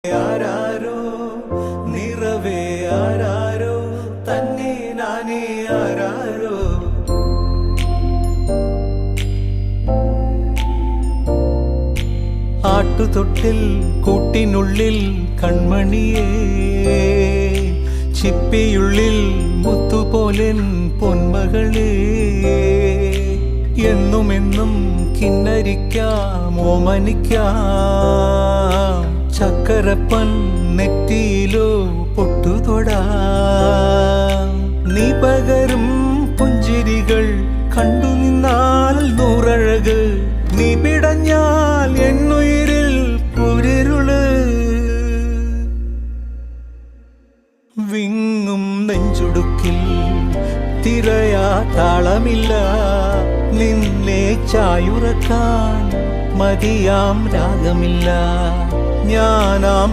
ആരാരോ നിറവേ ആരാരോ തന്നെ നാനേ ആരാരോ ആട്ടുതൊട്ടിൽ കൂട്ടിനുള്ളിൽ കൺമണിയേ ചിപ്പിയുള്ളിൽ മുത്തുപോലെൻ പൊന്മകളേ എന്നുമെന്നും കിന്നരിക്കാം ഓമനിക്കാം ചക്കരപ്പൻ നെറ്റിയിലോ പൊട്ടുതൊടാ നീ പകരും പുഞ്ചിരികൾ കണ്ടു നിന്നാൽ നൂറഴക് നീ പിടഞ്ഞാൽ എന്നുയിരിൽ കുരിരുള് വിങ്ങും നെഞ്ചുടുക്കിൽ തിരയാ താളമില്ല നിന്നെ ചായുറക്കാൻ മതിയാം രാഗമില്ല ഞാനാം